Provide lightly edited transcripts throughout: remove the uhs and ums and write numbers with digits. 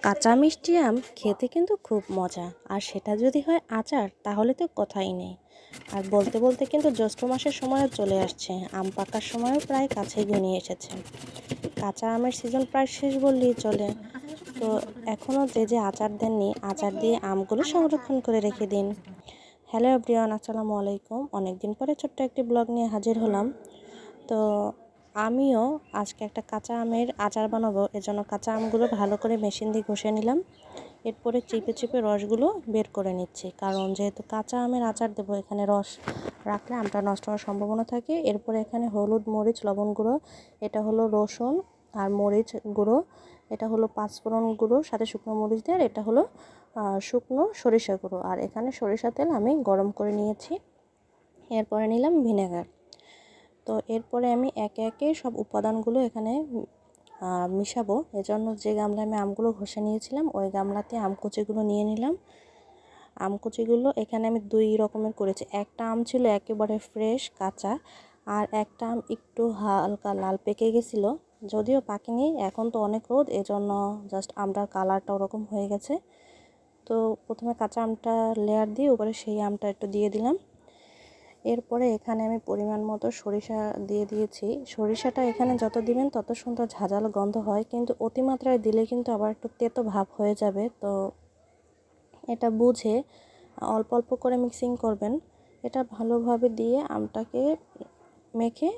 কাঁচা মিষ্টি আম খেতে কিন্তু খুব মজা, আর সেটা যদি হয় আচার তাহলে তো কথাই নেই। আর বলতে বলতে কিন্তু জ্যৈষ্ঠ মাসের সময়ও চলে আসছে, আম পাকার সময়ও প্রায় কাছে ঘনিয়ে এসেছে। কাঁচা আমের সিজন প্রায় শেষ বললেই চলে। তো এখনও যে আচার দেননি, আচার দিয়ে আমগুলো সংরক্ষণ করে রেখে দিন। হ্যালো এভরিওয়ান, আসসালামু আলাইকুম। অনেকদিন পরে ছোট্ট একটি ব্লগ নিয়ে হাজির হলাম। তো আমিও আজকে একটা কাঁচা আমের আচার বানাবো, এজন্য কাঁচা আমগুলো ভালো করে মেশিন দিয়ে ঘষে নিলাম। এরপরে চিপে চিপে রসগুলো বের করে নিচ্ছি, কারণ যেহেতু কাঁচা আমের আচার দেবো, এখানে রস রাখলে আমটা নষ্ট হওয়ার সম্ভাবনা থাকে। এরপরে এখানে হলুদ, মরিচ, লবণ গুঁড়ো, এটা হলো রসুন আর মরিচ গুঁড়ো, এটা হলো পাঁচফোড়ন গুঁড়ো সাথে শুকনো মরিচ দিয়ে, আর এটা হলো শুকনো সরিষা গুঁড়ো। আর এখানে সরিষা তেল আমি গরম করে নিয়েছি। এরপরে নিলাম ভিনেগার। তো এরপরে আমি একে একে সব উপাদানগুলো এখানে মিশাবো। এজন্য যে গামলায় আমি আমগুলো ঘষে নিয়েছিলাম, ওই গামলাতে আমকুচিগুলো নিয়ে নিলাম। আমকুচিগুলো এখানে আমি দুই রকমের করেছি। একটা আম ছিল একেবারে ফ্রেশ কাঁচা, আর একটা আম একটু হালকা লাল পেকে গেছিলো, যদিও পাকেনি। এখন তো অনেক রোদ, এজন্য জাস্ট আমটার কালারটা ওরকম হয়ে গেছে। তো প্রথমে কাঁচা আমটা লেয়ার দিয়ে উপরে সেই আমটা একটু দিয়ে দিলাম। এরপরে এখানে আমি পরিমাণ মতো সরিষা দিয়ে দিয়েছি। সরিষাটা এখানে যত দিবেন তত সুন্দর ঝাঁঝালো গন্ধ হয়, কিন্তু অতিমাত্রায় দিলে কিন্তু আবার একটু তেতো ভাব হয়ে যাবে। তো এটা বুঝে অল্প অল্প করে মিক্সিং করবেন। এটা ভালোভাবে দিয়ে আমটাকে মেখে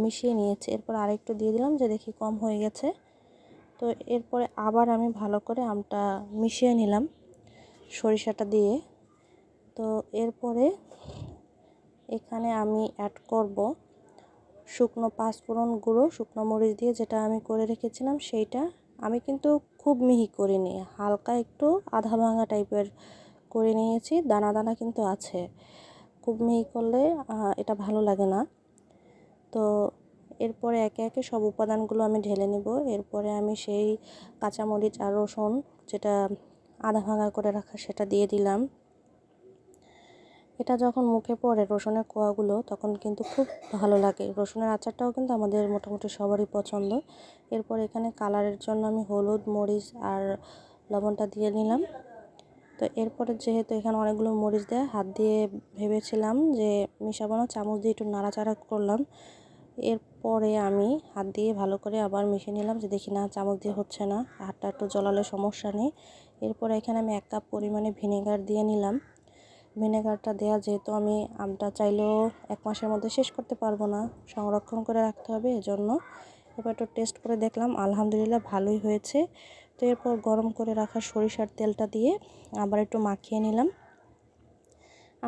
মিশিয়ে নিয়েছি। এরপর আরেকটু দিয়ে দিলাম, যে দেখি কম হয়ে গেছে। তো এরপরে আবার আমি ভালো করে আমটা মিশিয়ে নিলাম সরিষাটা দিয়ে। তো এরপরে এখানে আমি অ্যাড করব শুকনো পাঁচফোড়ন গুঁড়ো, শুকনো মরিচ দিয়ে যেটা আমি করে রেখেছিলাম সেইটা। আমি কিন্তু খুব মিহি করিনি, হালকা একটু আধা ভাঙা টাইপের করে নিয়েছি। দানা দানা কিন্তু আছে, খুব মিহি করলে এটা ভালো লাগে না। তো এরপরে একে একে সব উপাদানগুলো আমি ঢেলে নেব। এরপরে আমি সেই কাঁচামরিচ আর রসুন যেটা আধা ভাঙা করে রাখা সেটা দিয়ে দিলাম। এটা যখন মুখে পড়ে রসুনের কোয়াগুলো, তখন কিন্তু খুব ভালো লাগে। রসুনের আচারটাও কিন্তু আমাদের মোটামুটি সবারই পছন্দ। এরপর এখানে কালারের জন্য আমি হলুদ, মরিচ আর লবণটা দিয়ে নিলাম। তো এরপরে যেহেতু এখানে অনেকগুলো মরিচ দেয়, হাত দিয়ে ভেবেছিলাম যে মিশাবো না, চামচ দিয়ে একটু নাড়াচাড়া করলাম। এরপরে আমি হাত দিয়ে ভালো করে আবার মিশিয়ে নিলাম, যে দেখি না চামচ দিয়ে হচ্ছে না, হাতটা একটু জলালে সমস্যা নেই। এরপরে এখানে আমি 1 কাপ পরিমাণে ভিনেগার দিয়ে নিলাম। ভিনেগারটা দেওয়া যেহেতু আমি আমটা চাইলেও 1 মাসের মধ্যে শেষ করতে পারবো না, সংরক্ষণ করে রাখতে হবে, এজন্য। এবার একটু টেস্ট করে দেখলাম, আলহামদুলিল্লাহ ভালোই হয়েছে। তো এরপর গরম করে রাখা সরিষার তেলটা দিয়ে আবার একটু মাখিয়ে নিলাম।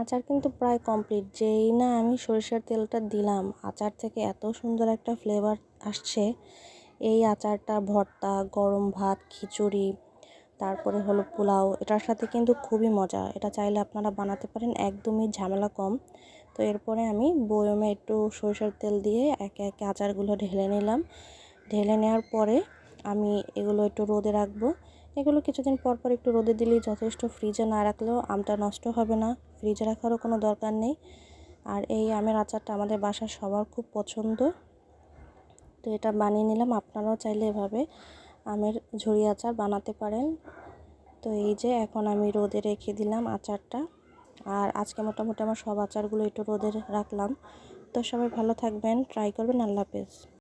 আচার কিন্তু প্রায় কমপ্লিট। যেই না আমি সরিষার তেলটা দিলাম, আচার থেকে এত সুন্দর একটা ফ্লেভার আসছে। এই আচারটা ভর্তা, গরম ভাত, খিচুড়ি, তারপরে হলো পোলাও, এটার সাথে কিন্তু খুবই মজা। এটা চাইলে আপনারা বানাতে পারেন, একদমই ঝামেলা কম। তো এরপরে আমি বয়মে একটু সরিষার তেল দিয়ে একে একে আচারগুলো ঢেলে নিলাম। ঢেলে নেওয়ার পরে আমি এগুলো একটু রোদে রাখবো। এগুলো কিছুদিন পর পর একটু রোদে দিলেই যথেষ্ট। ফ্রিজে না রাখলেও আমটা নষ্ট হবে না, ফ্রিজে রাখারও কোনো দরকার নেই। আর এই আমের আচারটা আমাদের বাসার সবার খুব পছন্দ। তো এটা বানিয়ে নিলাম। আপনারাও চাইলে এভাবে আমের ঝুরি আচার বানাতে পারেন। তো এই যে এখন আমি রোদে রেখে দিলাম আচারটা। আর আজকে মোটামুটি আমার সব আচারগুলো একটু রোদে রাখলাম। তো সবাই ভালো থাকবেন, ট্রাই করবেন। আল্লাহ হাফেজ।